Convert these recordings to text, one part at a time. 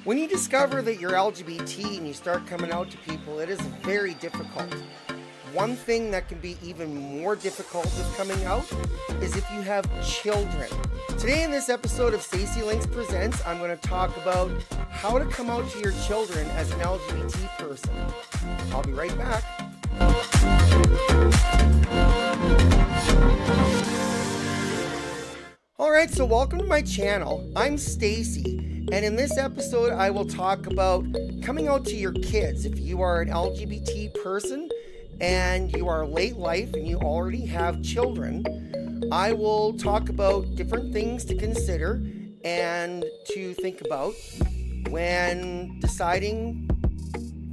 When you discover that you're LGBT and you start coming out to people, it is very difficult. One thing that can be even more difficult with coming out is if you have children. Today in this episode of Stacy Links Presents, I'm going to talk about how to come out to your children as an LGBT person. I'll be right back. Alright, so welcome to my channel. I'm Stacy. And in this episode, I will talk about coming out to your kids. If you are an LGBT person and you are late life and you already have children, I will talk about different things to consider and to think about when deciding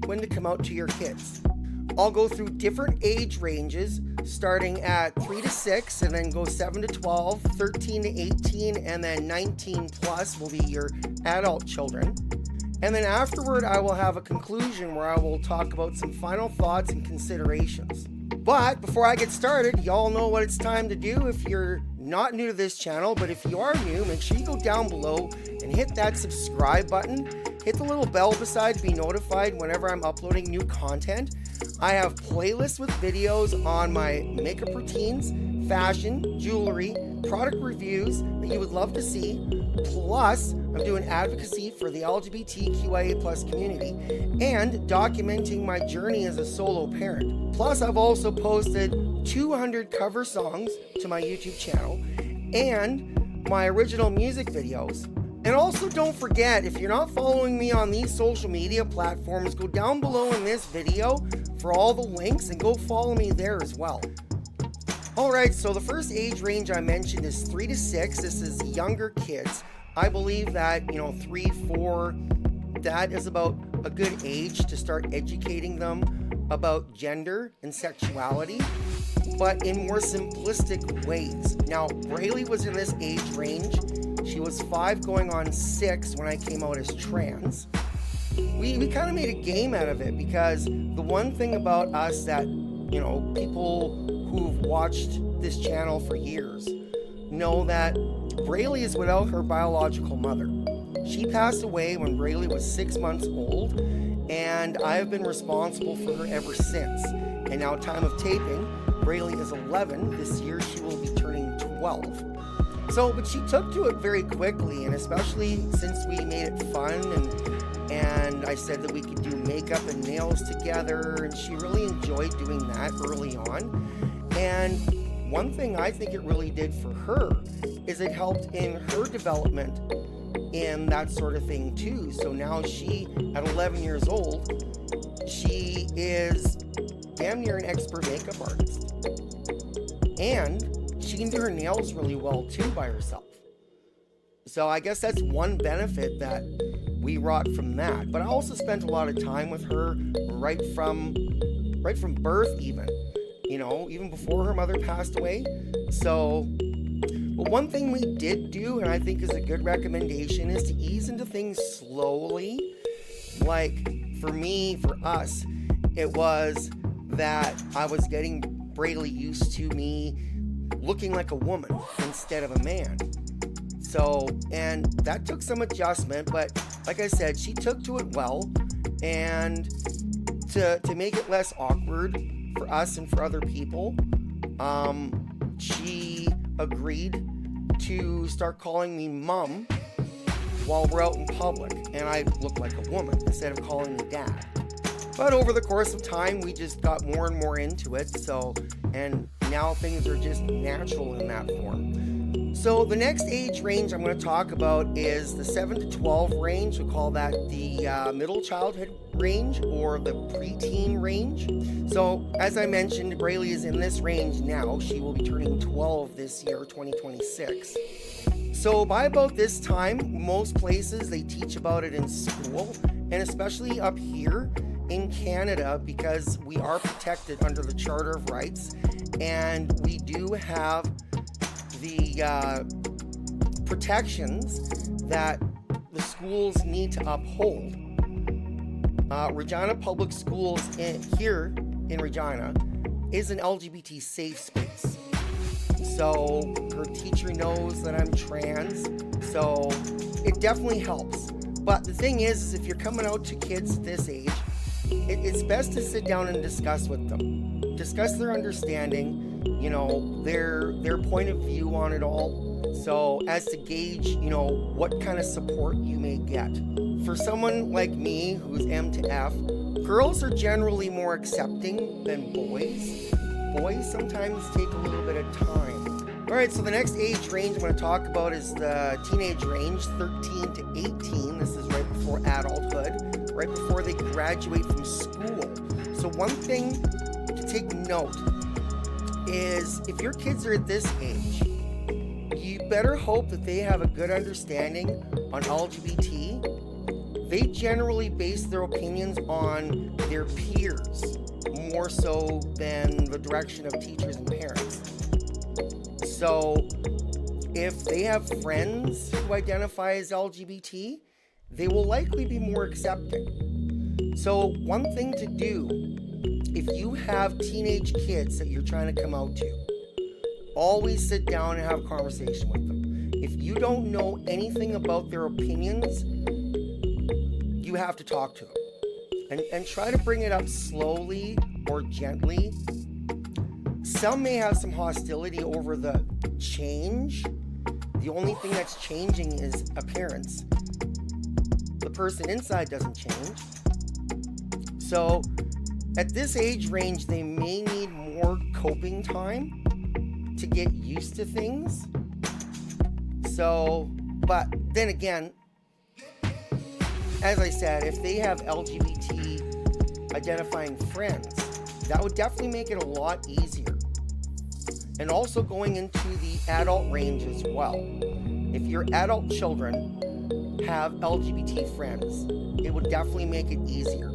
when to come out to your kids. I'll go through different age ranges, starting at 3 to 6, and then go 7 to 12, 13 to 18, and then 19 plus will be your adult children. And then afterward, I will have a conclusion where I will talk about some final thoughts and considerations. But before I get started, y'all know what it's time to do if you're not new to this channel, but if you are new, make sure you go down below and hit that subscribe button. Hit the little bell beside to be notified whenever I'm uploading new content. I have playlists with videos on my makeup routines, fashion, jewelry, product reviews that you would love to see. Plus, I'm doing advocacy for the LGBTQIA+ community and documenting my journey as a solo parent. Plus, I've also posted 200 cover songs to my YouTube channel and my original music videos. And also don't forget, if you're not following me on these social media platforms, go down below in this video for all the links and go follow me there as well. Alright, so the first age range I mentioned is 3 to 6. This is younger kids. I believe that, 3, 4, that is about a good age to start educating them about gender and sexuality, but in more simplistic ways. Now, Brailee was in this age range. She was 5 going on 6 when I came out as trans. We kind of made a game out of it because the one thing about us that, people who've watched this channel for years know that Brailee is without her biological mother. She passed away when Brailee was 6 months old, and I have been responsible for her ever since. And now, time of taping, Brailee is 11. This year she will be turning 12. But she took to it very quickly, and especially since we made it fun and I said that we could do makeup and nails together, and she really enjoyed doing that early on. And one thing I think it really did for her is it helped in her development in that sort of thing too. So now she, at 11 years old, she is damn near an expert makeup artist. And she can do her nails really well too by herself. So I guess that's one benefit that we wrought from that. But I also spent a lot of time with her right from birth even, even before her mother passed away. But one thing we did do, and I think is a good recommendation, is to ease into things slowly. Like for us, it was that I was getting Brailee used to me looking like a woman instead of a man. And that took some adjustment, but like I said, she took to it well. And to make it less awkward for us and for other people, she agreed to start calling me mom while we're out in public, and I look like a woman instead of calling me dad. But over the course of time, we just got more and more into it, and now things are just natural in that form. So the next age range I'm going to talk about is the 7 to 12 range. We call that the middle childhood range or the preteen range. So as I mentioned, Brailee is in this range now. She will be turning 12 this year, 2026. So by about this time, most places they teach about it in school, and especially up here in Canada, because we are protected under the Charter of Rights, and we do have the protections that the schools need to uphold. Regina Public Schools here in Regina is an LGBT safe space. So her teacher knows that I'm trans, so it definitely helps. But the thing is if you're coming out to kids this age, it's best to sit down and discuss with them. Discuss their understanding, their point of view on it all. So as to gauge, what kind of support you may get. For someone like me who's M to F, girls are generally more accepting than boys. Boys sometimes take a little bit of time. All right, so the next age range I'm going to talk about is the teenage range, 13 to 18. This is right before adulthood, right before they graduate from school. So one thing to take note is if your kids are at this age, you better hope that they have a good understanding on LGBT. They generally base their opinions on their peers more so than the direction of teachers and parents. So if they have friends who identify as LGBT, they will likely be more accepting. So one thing to do, if you have teenage kids that you're trying to come out to, always sit down and have a conversation with them. If you don't know anything about their opinions, you have to talk to them. And try to bring it up slowly or gently. Some may have some hostility over the change. The only thing that's changing is appearance. The person inside doesn't change. So at this age range, they may need more coping time to get used to things. So, but then again, as I said, if they have LGBT identifying friends, that would definitely make it a lot easier. And also going into the adult range as well. If your adult children have LGBT friends, it would definitely make it easier.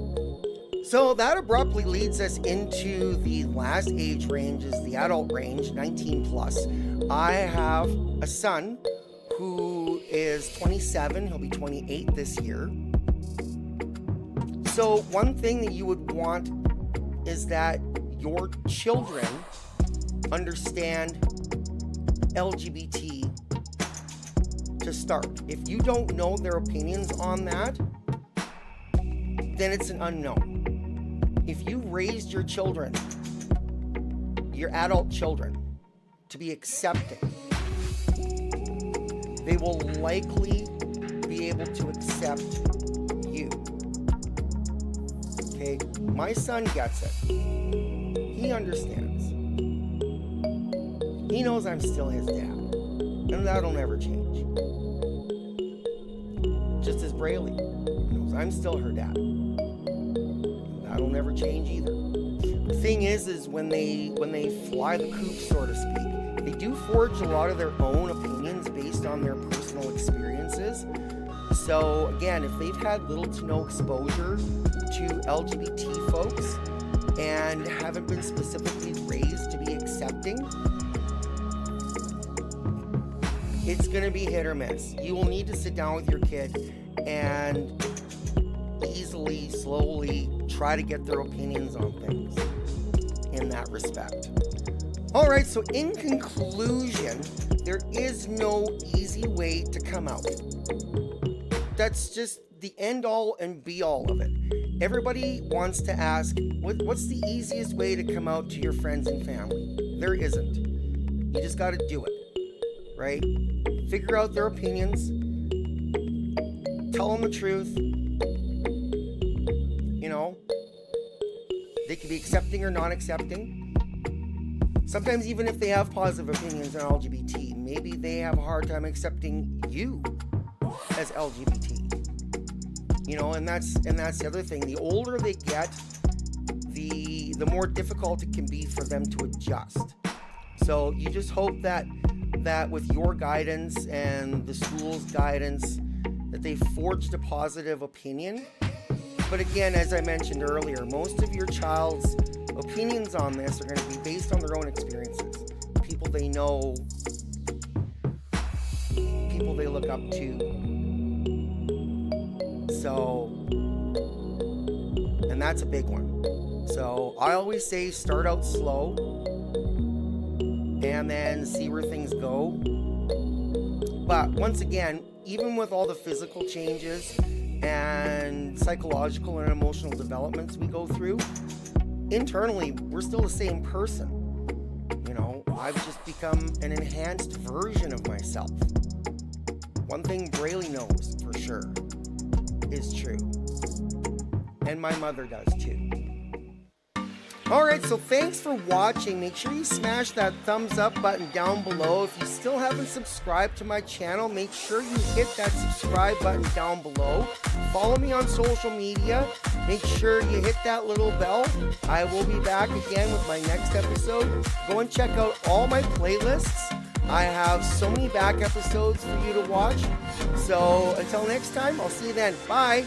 So that abruptly leads us into the last age range, is the adult range, 19 plus. I have a son who is 27, he'll be 28 this year. So one thing that you would want is that your children understand LGBT to start. If you don't know their opinions on that, then it's an unknown. If you raised your children, your adult children, to be accepting, they will likely be able to accept you. Okay? My son gets it. He understands. He knows I'm still his dad. And that'll never change. Just as Brailee knows I'm still her dad. That'll never change either. The thing is when they fly the coop, so to speak, they do forge a lot of their own opinions based on their personal experiences. So again, if they've had little to no exposure to LGBT folks and haven't been specifically raised to be accepting, it's going to be hit or miss. You will need to sit down with your kid and easily, slowly try to get their opinions on things in that respect. All right, so in conclusion, there is no easy way to come out. That's just the end all and be all of it. Everybody wants to ask, what's the easiest way to come out to your friends and family? There isn't. You just got to do it, right? Figure out their opinions. Tell them the truth. They can be accepting or not accepting. Sometimes even if they have positive opinions on LGBT, maybe they have a hard time accepting you as LGBT. And that's the other thing. The older they get, the more difficult it can be for them to adjust. So you just hope that with your guidance and the school's guidance, that they forged a positive opinion. But again, as I mentioned earlier, most of your child's opinions on this are going to be based on their own experiences. People they know, people they look up to. So, and that's a big one. So I always say start out slow and then see where things go. But once again, even with all the physical changes and psychological and emotional developments we go through, internally, we're still the same person. You know, I've just become an enhanced version of myself. One thing Brailee knows for sure is true. And my mother does too. Alright, so thanks for watching. Make sure you smash that thumbs up button down below. If you still haven't subscribed to my channel, make sure you hit that subscribe button down below. Follow me on social media. Make sure you hit that little bell. I will be back again with my next episode. Go and check out all my playlists. I have so many back episodes for you to watch. So until next time, I'll see you then. Bye.